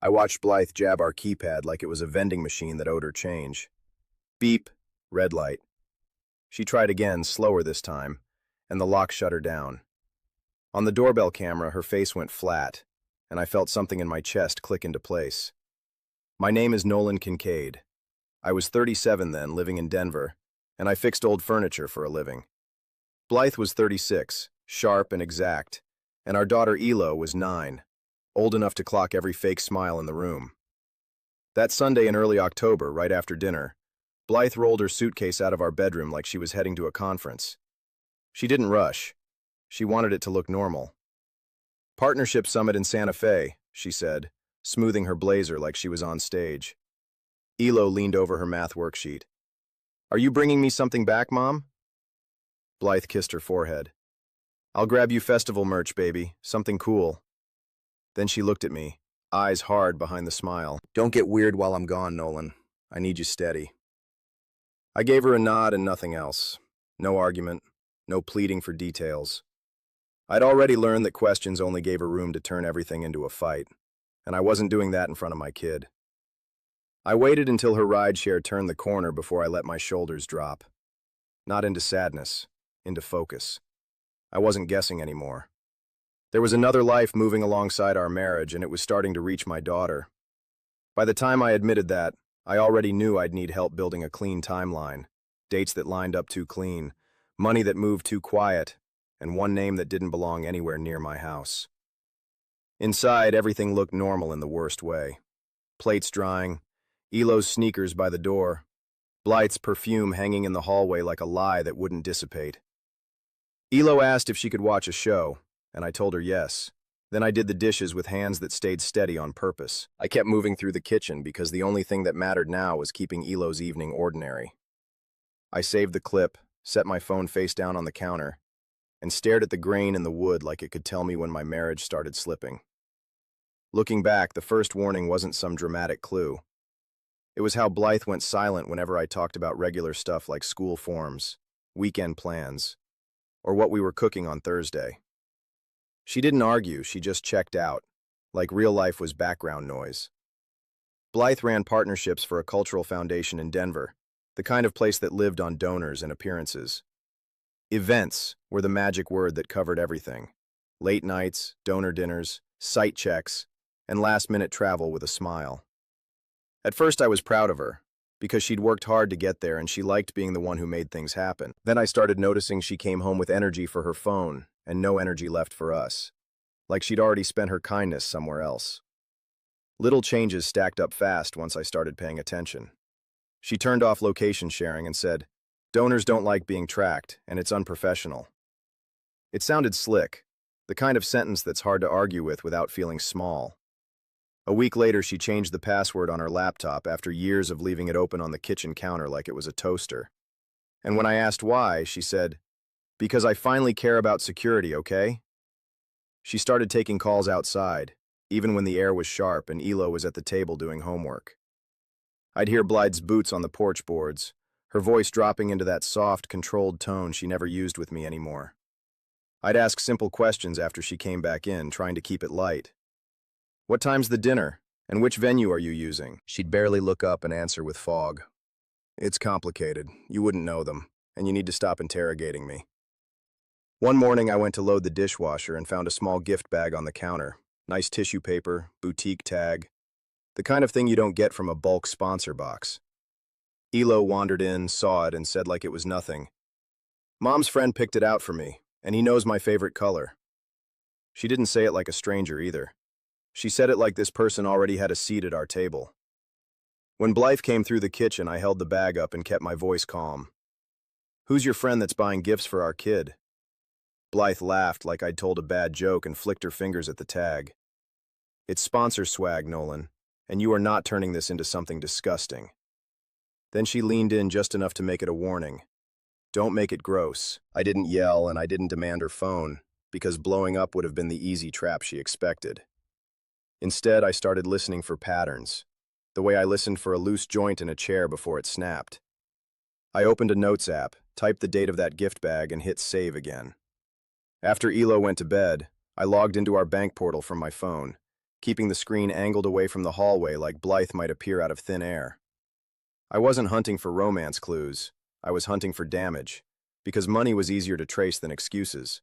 I watched Blythe jab our keypad like it was a vending machine that owed her change. Beep, red light. She tried again, slower this time, and the lock shut her down. On the doorbell camera, her face went flat, and I felt something in my chest click into place. My name is Nolan Kincaid. I was 37 then, living in Denver, and I fixed old furniture for a living. Blythe was 36, sharp and exact, and our daughter Elo was 9, old enough to clock every fake smile in the room. That Sunday in early October, right after dinner, Blythe rolled her suitcase out of our bedroom like she was heading to a conference. She didn't rush. She wanted it to look normal. "Partnership Summit in Santa Fe," she said, smoothing her blazer like she was on stage. Elo leaned over her math worksheet. "Are you bringing me something back, Mom?" Blythe kissed her forehead. "I'll grab you festival merch, baby, something cool." Then she looked at me, eyes hard behind the smile. "Don't get weird while I'm gone, Nolan. I need you steady." I gave her a nod and nothing else. No argument, no pleading for details. I'd already learned that questions only gave her room to turn everything into a fight, and I wasn't doing that in front of my kid. I waited until her rideshare turned the corner before I let my shoulders drop. Not into sadness, into focus. I wasn't guessing anymore. There was another life moving alongside our marriage, and it was starting to reach my daughter. By the time I admitted that, I already knew I'd need help building a clean timeline, dates that lined up too clean, money that moved too quiet, and one name that didn't belong anywhere near my house. Inside, everything looked normal in the worst way. Plates drying, Elo's sneakers by the door, Blythe's perfume hanging in the hallway like a lie that wouldn't dissipate. Elo asked if she could watch a show, and I told her yes. Then I did the dishes with hands that stayed steady on purpose. I kept moving through the kitchen because the only thing that mattered now was keeping Elo's evening ordinary. I saved the clip, set my phone face down on the counter, and stared at the grain in the wood like it could tell me when my marriage started slipping. Looking back, the first warning wasn't some dramatic clue. It was how Blythe went silent whenever I talked about regular stuff like school forms, weekend plans, or what we were cooking on Thursday. She didn't argue, she just checked out, like real life was background noise. Blythe ran partnerships for a cultural foundation in Denver, the kind of place that lived on donors and appearances. Events were the magic word that covered everything. Late nights, donor dinners, site checks, and last-minute travel with a smile. At first I was proud of her, because she'd worked hard to get there and she liked being the one who made things happen. Then I started noticing she came home with energy for her phone and no energy left for us, like she'd already spent her kindness somewhere else. Little changes stacked up fast once I started paying attention. She turned off location sharing and said, "Donors don't like being tracked, and it's unprofessional." It sounded slick, the kind of sentence that's hard to argue with without feeling small. A week later, she changed the password on her laptop after years of leaving it open on the kitchen counter like it was a toaster. And when I asked why, she said, "Because I finally care about security, okay?" She started taking calls outside, even when the air was sharp and Elo was at the table doing homework. I'd hear Blythe's boots on the porch boards, her voice dropping into that soft, controlled tone she never used with me anymore. I'd ask simple questions after she came back in, trying to keep it light. "What time's the dinner? And which venue are you using?" She'd barely look up and answer with fog. "It's complicated. You wouldn't know them, and you need to stop interrogating me." One morning I went to load the dishwasher and found a small gift bag on the counter. Nice tissue paper, boutique tag. The kind of thing you don't get from a bulk sponsor box. Elo wandered in, saw it, and said like it was nothing, "Mom's friend picked it out for me, and he knows my favorite color." She didn't say it like a stranger either. She said it like this person already had a seat at our table. When Blythe came through the kitchen, I held the bag up and kept my voice calm. "Who's your friend that's buying gifts for our kid?" Blythe laughed like I'd told a bad joke and flicked her fingers at the tag. "It's sponsor swag, Nolan, and you are not turning this into something disgusting." Then she leaned in just enough to make it a warning. "Don't make it gross." I didn't yell and I didn't demand her phone, because blowing up would have been the easy trap she expected. Instead, I started listening for patterns, the way I listened for a loose joint in a chair before it snapped. I opened a notes app, typed the date of that gift bag, and hit save again. After Elo went to bed, I logged into our bank portal from my phone, keeping the screen angled away from the hallway like Blythe might appear out of thin air. I wasn't hunting for romance clues. I was hunting for damage, because money was easier to trace than excuses.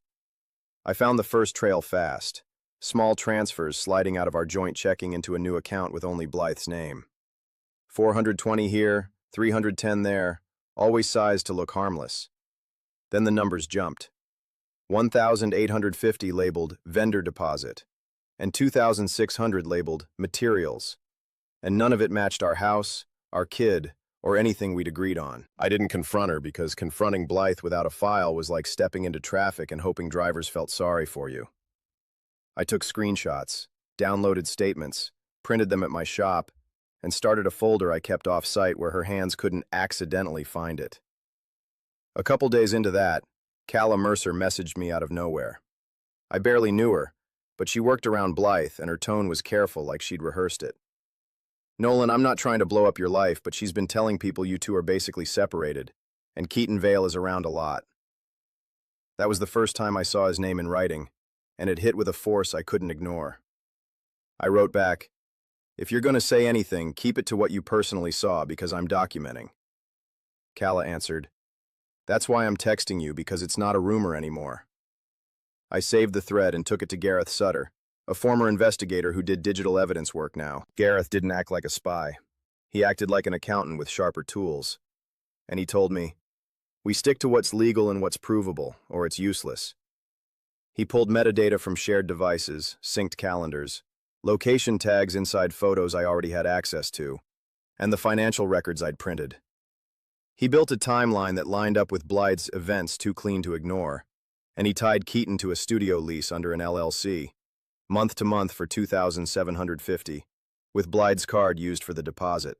I found the first trail fast, small transfers sliding out of our joint checking into a new account with only Blythe's name. 420 here, 310 there, always sized to look harmless. Then the numbers jumped. 1,850 labeled vendor deposit, and 2,600 labeled materials, and none of it matched our house, our kid, or anything we'd agreed on. I didn't confront her because confronting Blythe without a file was like stepping into traffic and hoping drivers felt sorry for you. I took screenshots, downloaded statements, printed them at my shop, and started a folder I kept off-site where her hands couldn't accidentally find it. A couple days into that, Calla Mercer messaged me out of nowhere. I barely knew her, but she worked around Blythe and her tone was careful like she'd rehearsed it. "Nolan, I'm not trying to blow up your life, but she's been telling people you two are basically separated, and Keaton Vale is around a lot." That was the first time I saw his name in writing, and it hit with a force I couldn't ignore. I wrote back, "If you're going to say anything, keep it to what you personally saw because I'm documenting." Calla answered, "That's why I'm texting you, because it's not a rumor anymore." I saved the thread and took it to Gareth Sutter, a former investigator who did digital evidence work now. Gareth didn't act like a spy. He acted like an accountant with sharper tools. And he told me, "We stick to what's legal and what's provable, or it's useless." He pulled metadata from shared devices, synced calendars, location tags inside photos I already had access to, and the financial records I'd printed. He built a timeline that lined up with Blythe's events too clean to ignore, and he tied Keaton to a studio lease under an LLC, month to month for $2,750, with Blythe's card used for the deposit.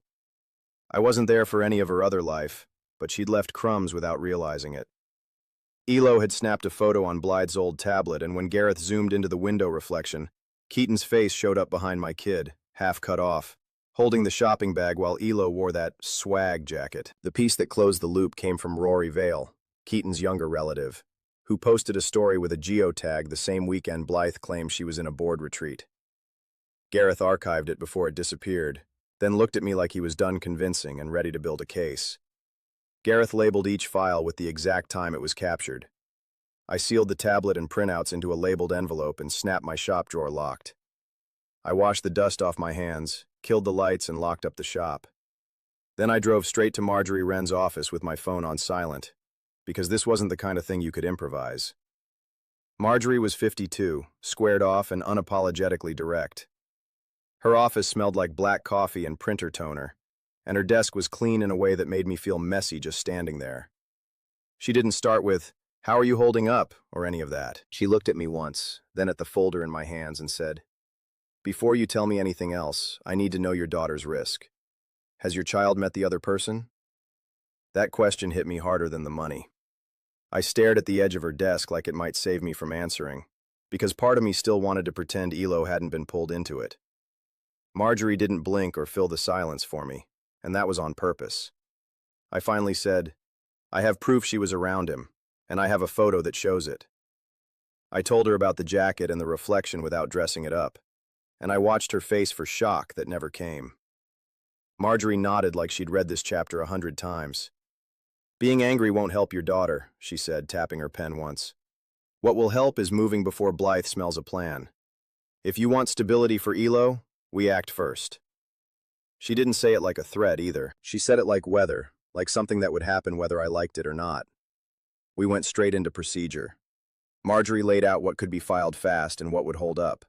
I wasn't there for any of her other life, but she'd left crumbs without realizing it. Elo had snapped a photo on Blythe's old tablet, and when Gareth zoomed into the window reflection, Keaton's face showed up behind my kid, half cut off, holding the shopping bag while Elo wore that swag jacket. The piece that closed the loop came from Rory Vale, Keaton's younger relative, who posted a story with a geotag the same weekend Blythe claimed she was in a board retreat. Gareth archived it before it disappeared, then looked at me like he was done convincing and ready to build a case. Gareth labeled each file with the exact time it was captured. I sealed the tablet and printouts into a labeled envelope and snapped my shop drawer locked. I washed the dust off my hands, killed the lights, and locked up the shop. Then I drove straight to Marjorie Wren's office with my phone on silent, because this wasn't the kind of thing you could improvise. Marjorie was 52, squared off and unapologetically direct. Her office smelled like black coffee and printer toner, and her desk was clean in a way that made me feel messy just standing there. She didn't start with, "How are you holding up?" or any of that. She looked at me once, then at the folder in my hands and said, "Before you tell me anything else, I need to know your daughter's risk. Has your child met the other person?" That question hit me harder than the money. I stared at the edge of her desk like it might save me from answering, because part of me still wanted to pretend Elo hadn't been pulled into it. Marjorie didn't blink or fill the silence for me, and that was on purpose. I finally said, "I have proof she was around him, and I have a photo that shows it." I told her about the jacket and the reflection without dressing it up, and I watched her face for shock that never came. Marjorie nodded like she'd read this chapter 100 times. "Being angry won't help your daughter," she said, tapping her pen once. "What will help is moving before Blythe smells a plan. If you want stability for Elo, we act first." She didn't say it like a threat either. She said it like weather, like something that would happen whether I liked it or not. We went straight into procedure. Marjorie laid out what could be filed fast and what would hold up.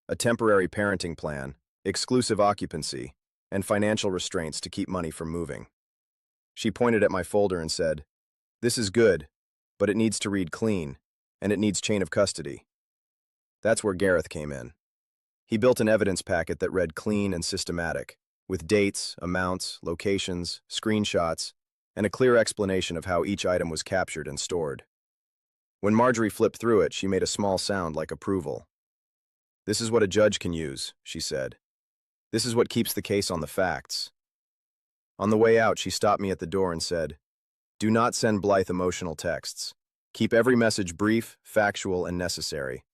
A temporary parenting plan, exclusive occupancy, and financial restraints to keep money from moving. She pointed at my folder and said, "This is good, but it needs to read clean, and it needs chain of custody." That's where Gareth came in. He built an evidence packet that read clean and systematic, with dates, amounts, locations, screenshots, and a clear explanation of how each item was captured and stored. When Marjorie flipped through it, she made a small sound like approval. "This is what a judge can use," she said. "This is what keeps the case on the facts." On the way out, she stopped me at the door and said, "Do not send Blythe emotional texts. Keep every message brief, factual, and necessary.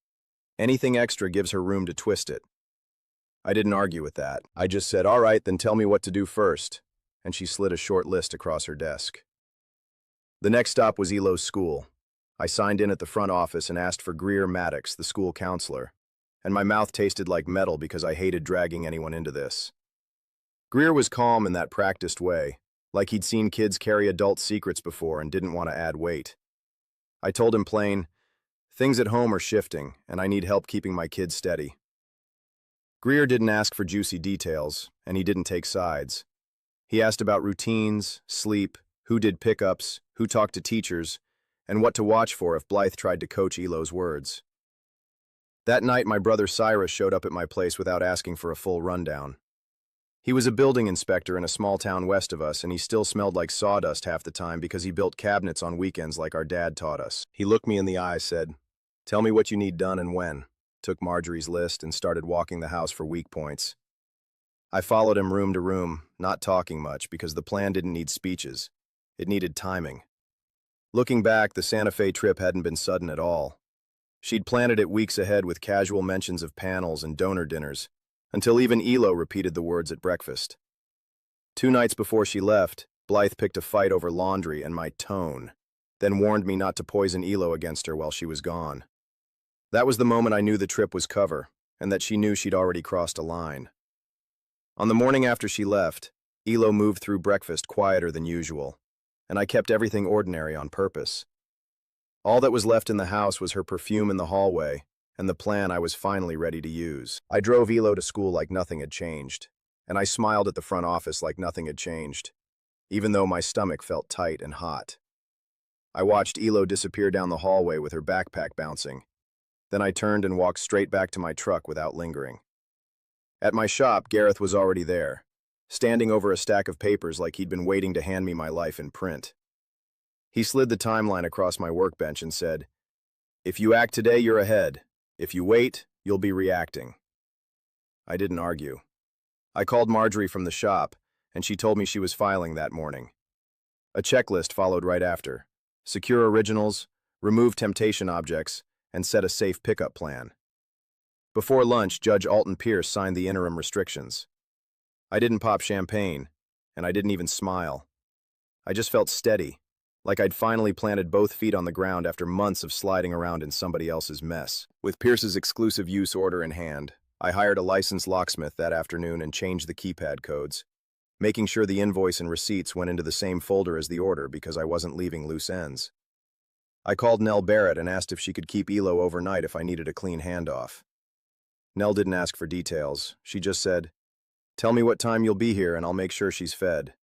Anything extra gives her room to twist it." I didn't argue with that. I just said, all right, then tell me what to do first. And she slid a short list across her desk. The next stop was Elo's school. I signed in at the front office and asked for Greer Maddox, the school counselor. And my mouth tasted like metal because I hated dragging anyone into this. Greer was calm in that practiced way, like he'd seen kids carry adult secrets before and didn't want to add weight. I told him plain, things at home are shifting, and I need help keeping my kids steady. Greer didn't ask for juicy details, and he didn't take sides. He asked about routines, sleep, who did pickups, who talked to teachers, and what to watch for if Blythe tried to coach Elo's words. That night, my brother Cyrus showed up at my place without asking for a full rundown. He was a building inspector in a small town west of us, and he still smelled like sawdust half the time because he built cabinets on weekends like our dad taught us. He looked me in the eye, said, "Tell me what you need done and when," took Marjorie's list and started walking the house for weak points. I followed him room to room, not talking much because the plan didn't need speeches. It needed timing. Looking back, the Santa Fe trip hadn't been sudden at all. She'd planned it weeks ahead with casual mentions of panels and donor dinners, until even Elo repeated the words at breakfast. 2 nights before she left, Blythe picked a fight over laundry and my tone, then warned me not to poison Elo against her while she was gone. That was the moment I knew the trip was cover, and that she knew she'd already crossed a line. On the morning after she left, Elo moved through breakfast quieter than usual, and I kept everything ordinary on purpose. All that was left in the house was her perfume in the hallway, and the plan I was finally ready to use. I drove Elo to school like nothing had changed, and I smiled at the front office like nothing had changed, even though my stomach felt tight and hot. I watched Elo disappear down the hallway with her backpack bouncing. Then I turned and walked straight back to my truck without lingering. At my shop, Gareth was already there, standing over a stack of papers like he'd been waiting to hand me my life in print. He slid the timeline across my workbench and said, "If you act today, you're ahead. If you wait, you'll be reacting." I didn't argue. I called Marjorie from the shop, and she told me she was filing that morning. A checklist followed right after: secure originals, remove temptation objects, and set a safe pickup plan. Before lunch, Judge Alton Pierce signed the interim restrictions. I didn't pop champagne, and I didn't even smile. I just felt steady, like I'd finally planted both feet on the ground after months of sliding around in somebody else's mess. With Pierce's exclusive use order in hand, I hired a licensed locksmith that afternoon and changed the keypad codes, making sure the invoice and receipts went into the same folder as the order because I wasn't leaving loose ends. I called Nell Barrett and asked if she could keep Elo overnight if I needed a clean handoff. Nell didn't ask for details. She just said, "Tell me what time you'll be here and I'll make sure she's fed."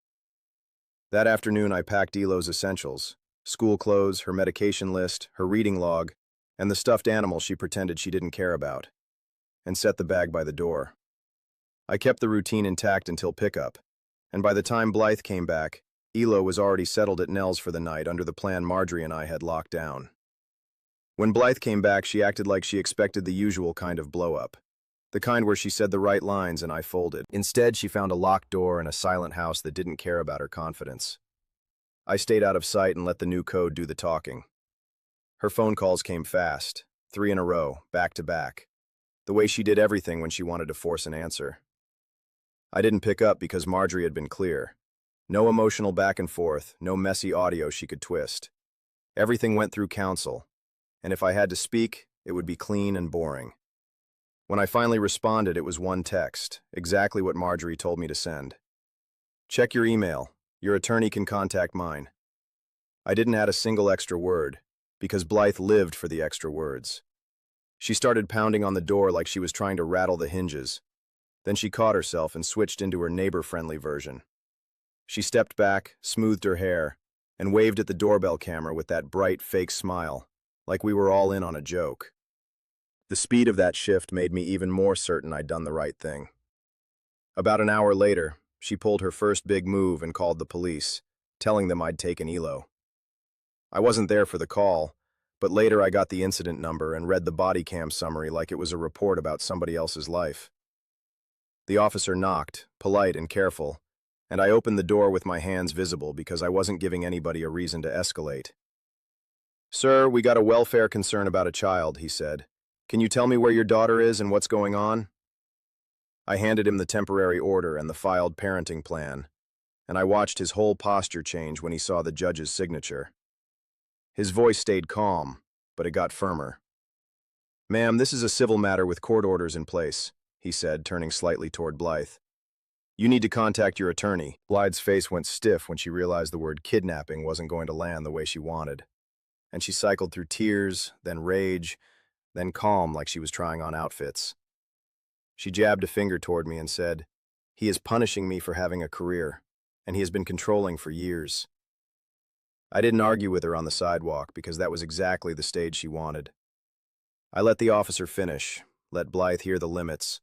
That afternoon, I packed Elo's essentials: school clothes, her medication list, her reading log, and the stuffed animal she pretended she didn't care about, and set the bag by the door. I kept the routine intact until pickup, and by the time Blythe came back, Elo was already settled at Nell's for the night under the plan Marjorie and I had locked down. When Blythe came back, she acted like she expected the usual kind of blow-up, the kind where she said the right lines and I folded. Instead, she found a locked door and a silent house that didn't care about her confidence. I stayed out of sight and let the new code do the talking. Her phone calls came fast, 3 in a row, back to back, the way she did everything when she wanted to force an answer. I didn't pick up because Marjorie had been clear. No emotional back and forth, no messy audio she could twist. Everything went through counsel, and if I had to speak, it would be clean and boring. When I finally responded, it was one text, exactly what Marjorie told me to send. "Check your email. Your attorney can contact mine." I didn't add a single extra word, because Blythe lived for the extra words. She started pounding on the door like she was trying to rattle the hinges. Then she caught herself and switched into her neighbor-friendly version. She stepped back, smoothed her hair, and waved at the doorbell camera with that bright, fake smile, like we were all in on a joke. The speed of that shift made me even more certain I'd done the right thing. About an hour later, she pulled her first big move and called the police, telling them I'd taken Elo. I wasn't there for the call, but later I got the incident number and read the body cam summary like it was a report about somebody else's life. The officer knocked, polite and careful, and I opened the door with my hands visible because I wasn't giving anybody a reason to escalate. "Sir, we got a welfare concern about a child," he said. "Can you tell me where your daughter is and what's going on?" I handed him the temporary order and the filed parenting plan, and I watched his whole posture change when he saw the judge's signature. His voice stayed calm, but it got firmer. "Ma'am, this is a civil matter with court orders in place," he said, turning slightly toward Blythe. "You need to contact your attorney." Blythe's face went stiff when she realized the word kidnapping wasn't going to land the way she wanted, and she cycled through tears, then rage, then calm like she was trying on outfits. She jabbed a finger toward me and said, "He is punishing me for having a career, and he has been controlling for years." I didn't argue with her on the sidewalk because that was exactly the stage she wanted. I let the officer finish, let Blythe hear the limits,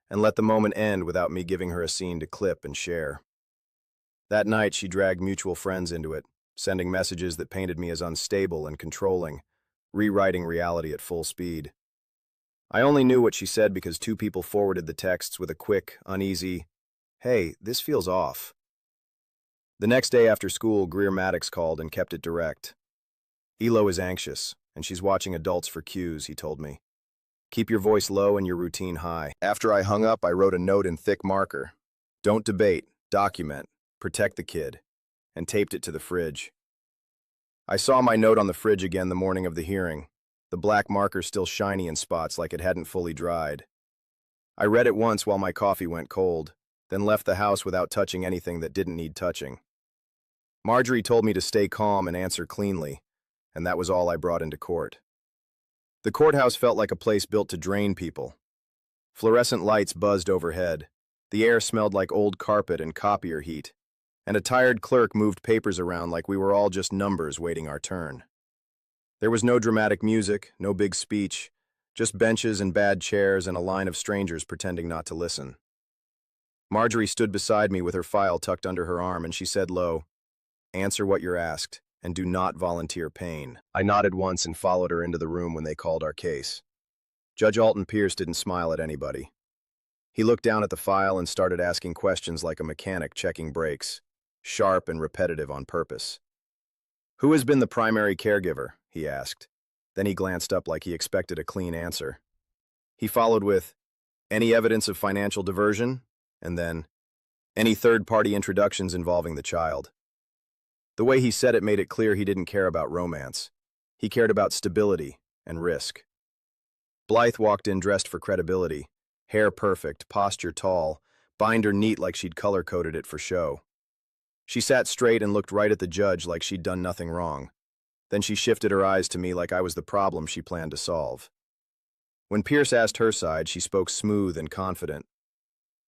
and let the moment end without me giving her a scene to clip and share. That night, she dragged mutual friends into it, sending messages that painted me as unstable and controlling, rewriting reality at full speed. I only knew what she said because two people forwarded the texts with a quick, uneasy, "Hey, this feels off." The next day after school, Greer Maddox called and kept it direct. "Elo is anxious, and she's watching adults for cues," he told me. "Keep your voice low and your routine high." After I hung up, I wrote a note in thick marker. "Don't debate, document, protect the kid," and taped it to the fridge. I saw my note on the fridge again the morning of the hearing, the black marker still shiny in spots like it hadn't fully dried. I read it once while my coffee went cold, then left the house without touching anything that didn't need touching. Marjorie told me to stay calm and answer cleanly, and that was all I brought into court. The courthouse felt like a place built to drain people. Fluorescent lights buzzed overhead, the air smelled like old carpet and copier heat, and a tired clerk moved papers around like we were all just numbers waiting our turn. There was no dramatic music, no big speech, just benches and bad chairs and a line of strangers pretending not to listen. Marjorie stood beside me with her file tucked under her arm, and she said low, "Answer what you're asked, and do not volunteer pain." I nodded once and followed her into the room when they called our case. Judge Alton Pierce didn't smile at anybody. He looked down at the file and started asking questions like a mechanic checking brakes, sharp and repetitive on purpose. "Who has been the primary caregiver?" he asked. Then he glanced up like he expected a clean answer. He followed with, "Any evidence of financial diversion?" And then, "Any third-party introductions involving the child?" The way he said it made it clear he didn't care about romance. He cared about stability and risk. Blythe walked in dressed for credibility, hair perfect, posture tall, binder neat like she'd color-coded it for show. She sat straight and looked right at the judge like she'd done nothing wrong. Then she shifted her eyes to me like I was the problem she planned to solve. When Pierce asked her side, she spoke smooth and confident.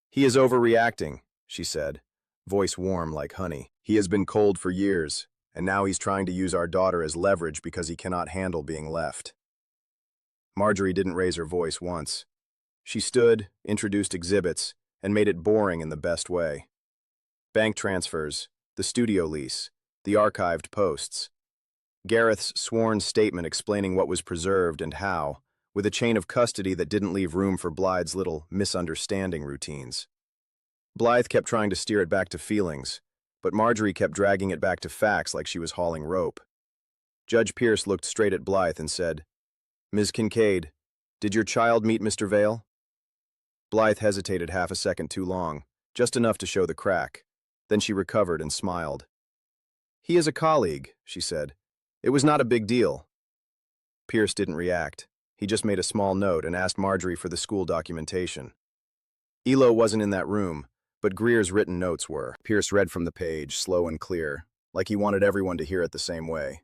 "He is overreacting," she said, voice warm like honey. "He has been cold for years, and now he's trying to use our daughter as leverage because he cannot handle being left." Marjorie didn't raise her voice once. She stood, introduced exhibits, and made it boring in the best way. Bank transfers, the studio lease, the archived posts. Gareth's sworn statement explaining what was preserved and how, with a chain of custody that didn't leave room for Blythe's little misunderstanding routines. Blythe kept trying to steer it back to feelings, but Marjorie kept dragging it back to facts like she was hauling rope. Judge Pierce looked straight at Blythe and said, "Ms. Kincaid, did your child meet Mr. Vale?" Blythe hesitated half a second too long, just enough to show the crack. Then she recovered and smiled. "He is a colleague," she said. "It was not a big deal." Pierce didn't react. He just made a small note and asked Marjorie for the school documentation. Elo wasn't in that room, but Greer's written notes were. Pierce read from the page, slow and clear, like he wanted everyone to hear it the same way.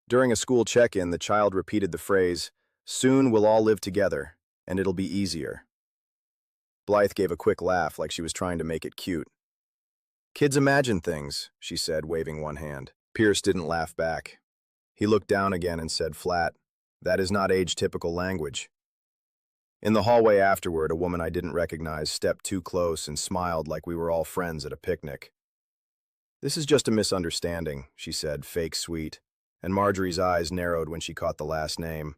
During a school check-in, the child repeated the phrase, "Soon we'll all live together, and it'll be easier." Blythe gave a quick laugh like she was trying to make it cute. "Kids imagine things," she said, waving one hand. Pierce didn't laugh back. He looked down again and said flat, "That is not age-typical language." In the hallway afterward, a woman I didn't recognize stepped too close and smiled like we were all friends at a picnic. "This is just a misunderstanding," she said, fake sweet, and Marjorie's eyes narrowed when she caught the last name.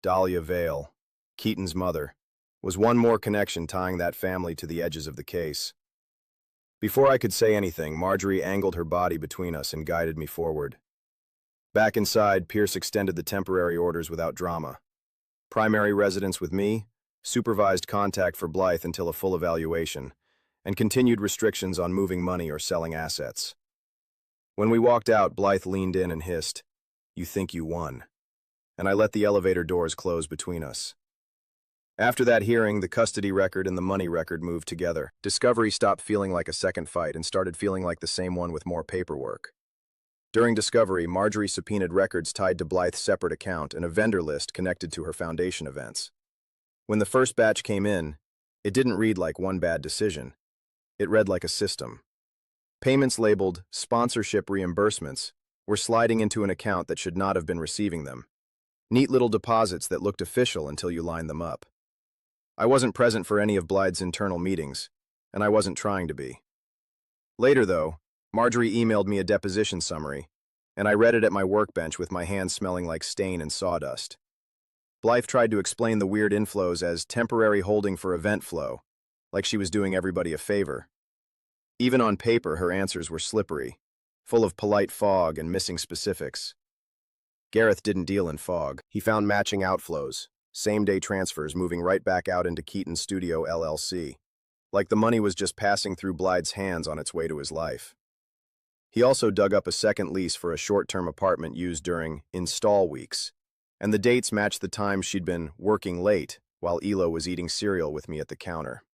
Dahlia Vale, Keaton's mother, was one more connection tying that family to the edges of the case. Before I could say anything, Marjorie angled her body between us and guided me forward. Back inside, Pierce extended the temporary orders without drama. Primary residence with me, supervised contact for Blythe until a full evaluation, and continued restrictions on moving money or selling assets. When we walked out, Blythe leaned in and hissed, "You think you won." And I let the elevator doors close between us. After that hearing, the custody record and the money record moved together. Discovery stopped feeling like a second fight and started feeling like the same one with more paperwork. During discovery, Marjorie subpoenaed records tied to Blythe's separate account and a vendor list connected to her foundation events. When the first batch came in, it didn't read like one bad decision. It read like a system. Payments labeled sponsorship reimbursements were sliding into an account that should not have been receiving them. Neat little deposits that looked official until you lined them up. I wasn't present for any of Blythe's internal meetings, and I wasn't trying to be. Later, though, Marjorie emailed me a deposition summary, and I read it at my workbench with my hands smelling like stain and sawdust. Blythe tried to explain the weird inflows as temporary holding for event flow, like she was doing everybody a favor. Even on paper, her answers were slippery, full of polite fog and missing specifics. Gareth didn't deal in fog. He found matching outflows, same-day transfers moving right back out into Keaton's Studio LLC, like the money was just passing through Blythe's hands on its way to his life. He also dug up a second lease for a short-term apartment used during install weeks, and the dates matched the times she'd been working late while Elo was eating cereal with me at the counter.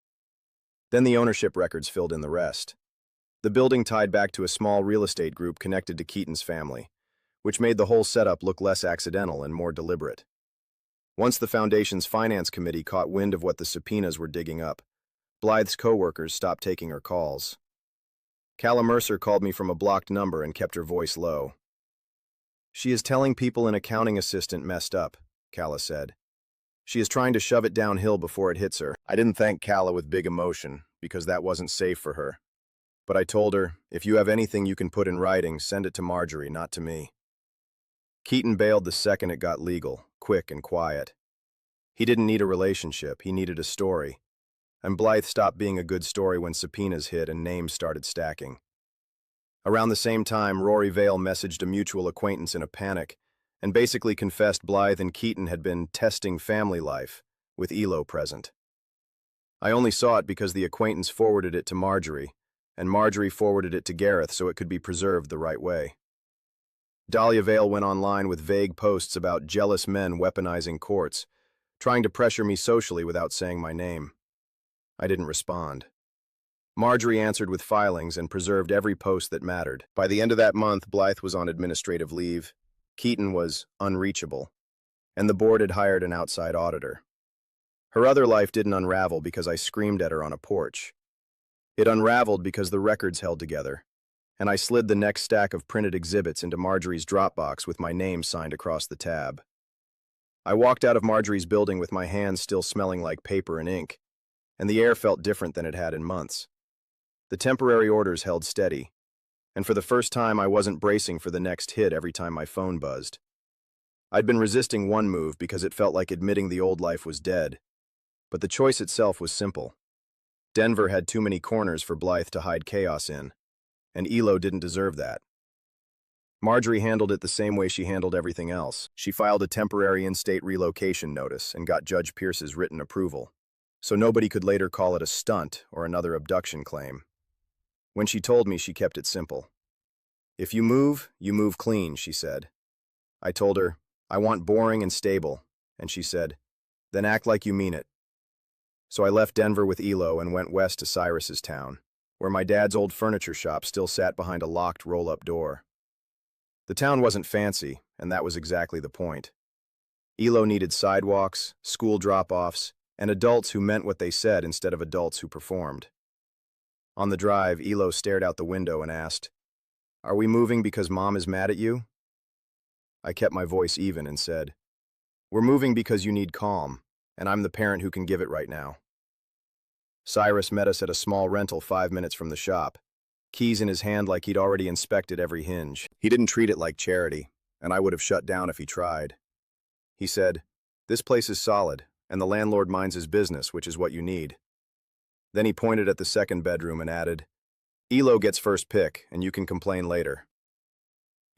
Then the ownership records filled in the rest. The building tied back to a small real estate group connected to Keaton's family, which made the whole setup look less accidental and more deliberate. Once the Foundation's finance committee caught wind of what the subpoenas were digging up, Blythe's co-workers stopped taking her calls. Calla Mercer called me from a blocked number and kept her voice low. "She is telling people an accounting assistant messed up," Calla said. "She is trying to shove it downhill before it hits her." I didn't thank Calla with big emotion, because that wasn't safe for her. But I told her, if you have anything you can put in writing, send it to Marjorie, not to me. Keaton bailed the second it got legal, quick and quiet. He didn't need a relationship, he needed a story. And Blythe stopped being a good story when subpoenas hit and names started stacking. Around the same time, Rory Vale messaged a mutual acquaintance in a panic and basically confessed Blythe and Keaton had been testing family life, with Elo present. I only saw it because the acquaintance forwarded it to Marjorie, and Marjorie forwarded it to Gareth so it could be preserved the right way. Dahlia Vale went online with vague posts about jealous men weaponizing courts, trying to pressure me socially without saying my name. I didn't respond. Marjorie answered with filings and preserved every post that mattered. By the end of that month, Blythe was on administrative leave, Keaton was unreachable, and the board had hired an outside auditor. Her other life didn't unravel because I screamed at her on a porch. It unraveled because the records held together, and I slid the next stack of printed exhibits into Marjorie's Dropbox with my name signed across the tab. I walked out of Marjorie's building with my hands still smelling like paper and ink, and the air felt different than it had in months. The temporary orders held steady, and for the first time I wasn't bracing for the next hit every time my phone buzzed. I'd been resisting one move because it felt like admitting the old life was dead, but the choice itself was simple. Denver had too many corners for Blythe to hide chaos in, and Elo didn't deserve that. Marjorie handled it the same way she handled everything else. She filed a temporary in-state relocation notice and got Judge Pierce's written approval, so nobody could later call it a stunt or another abduction claim. When she told me, she kept it simple. "If you move clean," she said. I told her, "I want boring and stable," and she said, "Then act like you mean it." So I left Denver with Elo and went west to Cyrus's town, where my dad's old furniture shop still sat behind a locked roll-up door. The town wasn't fancy, and that was exactly the point. Elo needed sidewalks, school drop-offs, and adults who meant what they said instead of adults who performed. On the drive, Elo stared out the window and asked, "Are we moving because Mom is mad at you?" I kept my voice even and said, "We're moving because you need calm, and I'm the parent who can give it right now." Cyrus met us at a small rental 5 minutes from the shop, keys in his hand like he'd already inspected every hinge. He didn't treat it like charity, and I would have shut down if he tried. He said, "This place is solid, and the landlord minds his business, which is what you need." Then he pointed at the second bedroom and added, "Elo gets first pick, and you can complain later."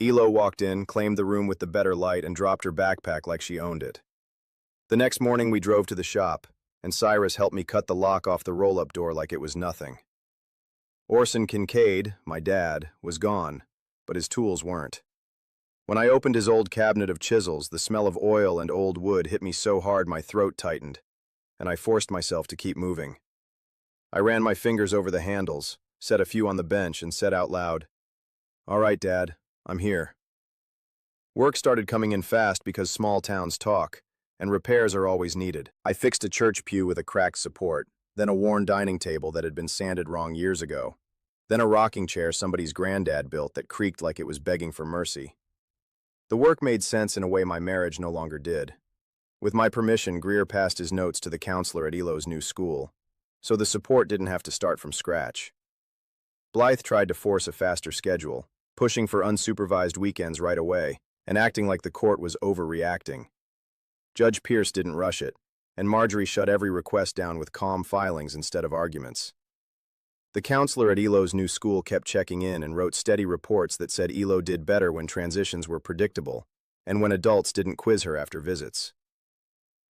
Elo walked in, claimed the room with the better light, and dropped her backpack like she owned it. The next morning we drove to the shop, and Cyrus helped me cut the lock off the roll-up door like it was nothing. Orson Kincaid, my dad, was gone, but his tools weren't. When I opened his old cabinet of chisels, the smell of oil and old wood hit me so hard my throat tightened, and I forced myself to keep moving. I ran my fingers over the handles, set a few on the bench, and said out loud, "All right, Dad, I'm here." Work started coming in fast because small towns talk, and repairs are always needed. I fixed a church pew with a cracked support, then a worn dining table that had been sanded wrong years ago, then a rocking chair somebody's granddad built that creaked like it was begging for mercy. The work made sense in a way my marriage no longer did. With my permission, Greer passed his notes to the counselor at Elo's new school, so the support didn't have to start from scratch. Blythe tried to force a faster schedule, pushing for unsupervised weekends right away, and acting like the court was overreacting. Judge Pierce didn't rush it, and Marjorie shut every request down with calm filings instead of arguments. The counselor at Elo's new school kept checking in and wrote steady reports that said Elo did better when transitions were predictable, and when adults didn't quiz her after visits.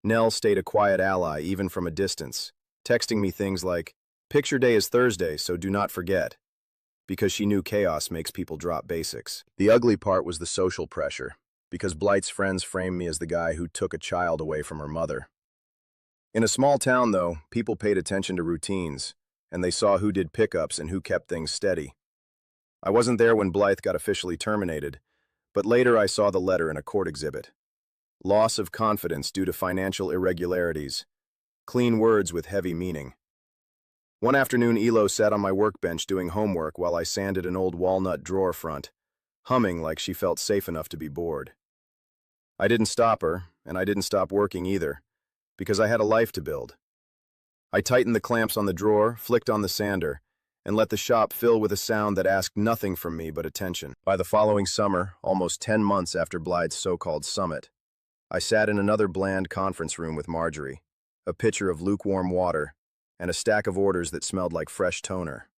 Nell stayed a quiet ally even from a distance, texting me things like, "Picture day is Thursday, so do not forget," because she knew chaos makes people drop basics. The ugly part was the social pressure, because Blythe's friends framed me as the guy who took a child away from her mother. In a small town, though, people paid attention to routines, and they saw who did pickups and who kept things steady. I wasn't there when Blythe got officially terminated, but later I saw the letter in a court exhibit. Loss of confidence due to financial irregularities. Clean words with heavy meaning. One afternoon, Elo sat on my workbench doing homework while I sanded an old walnut drawer front, humming like she felt safe enough to be bored. I didn't stop her, and I didn't stop working either, because I had a life to build. I tightened the clamps on the drawer, flicked on the sander, and let the shop fill with a sound that asked nothing from me but attention. By the following summer, almost 10 months after Blythe's so-called summit, I sat in another bland conference room with Marjorie, a pitcher of lukewarm water, and a stack of orders that smelled like fresh toner.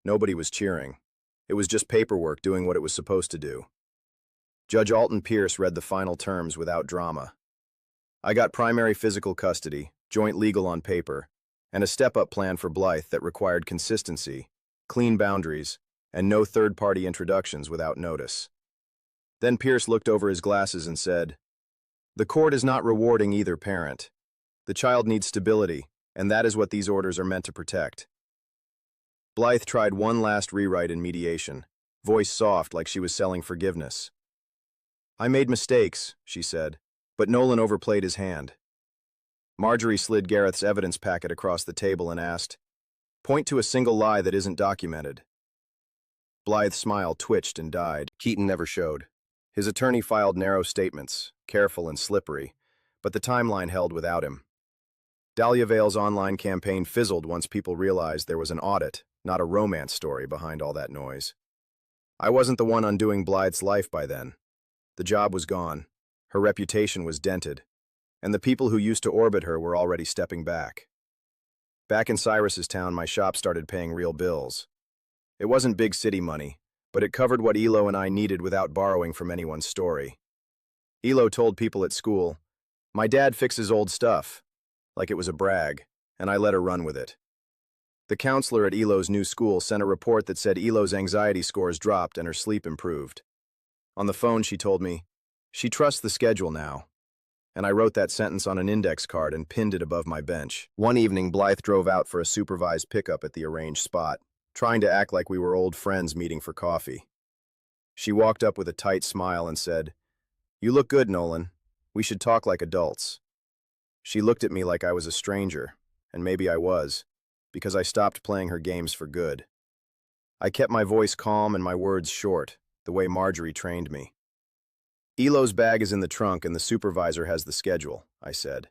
Nobody was cheering. It was just paperwork doing what it was supposed to do. Judge Alton Pierce read the final terms without drama. I got primary physical custody, joint legal on paper, and a step-up plan for Blythe that required consistency, clean boundaries, and no third-party introductions without notice. Then Pierce looked over his glasses and said, "The court is not rewarding either parent. The child needs stability, and that is what these orders are meant to protect." Blythe tried one last rewrite in mediation, voice soft like she was selling forgiveness. "I made mistakes," she said, but Nolan overplayed his hand. Marjorie slid Gareth's evidence packet across the table and asked, "Point to a single lie that isn't documented." Blythe's smile twitched and died. Keaton never showed. His attorney filed narrow statements, careful and slippery, but the timeline held without him. Dahlia Vale's online campaign fizzled once people realized there was an audit, not a romance story behind all that noise. I wasn't the one undoing Blythe's life by then. The job was gone, her reputation was dented, and the people who used to orbit her were already stepping back. Back in Cyrus's town, my shop started paying real bills. It wasn't big city money, but it covered what Elo and I needed without borrowing from anyone's story. Elo told people at school, "My dad fixes old stuff," like it was a brag, and I let her run with it. The counselor at Elo's new school sent a report that said Elo's anxiety scores dropped and her sleep improved. On the phone, she told me, "She trusts the schedule now," and I wrote that sentence on an index card and pinned it above my bench. One evening, Blythe drove out for a supervised pickup at the arranged spot, trying to act like we were old friends meeting for coffee. She walked up with a tight smile and said, "You look good, Nolan. We should talk like adults." She looked at me like I was a stranger, and maybe I was, because I stopped playing her games for good. I kept my voice calm and my words short, the way Marjorie trained me. "Elo's bag is in the trunk and the supervisor has the schedule," I said.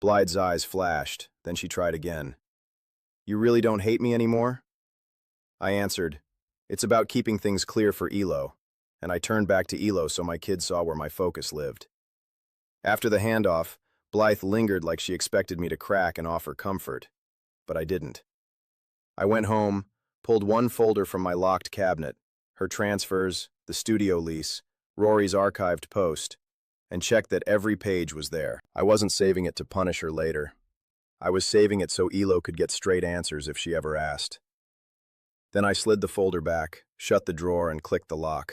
Blythe's eyes flashed, then she tried again. "You really don't hate me anymore?" I answered, "It's about keeping things clear for Elo," and I turned back to Elo so my kids saw where my focus lived. After the handoff, Blythe lingered like she expected me to crack and offer comfort, but I didn't. I went home, pulled one folder from my locked cabinet, her transfers, the studio lease, Rory's archived post, and checked that every page was there. I wasn't saving it to punish her later. I was saving it so Elo could get straight answers if she ever asked. Then I slid the folder back, shut the drawer, and clicked the lock.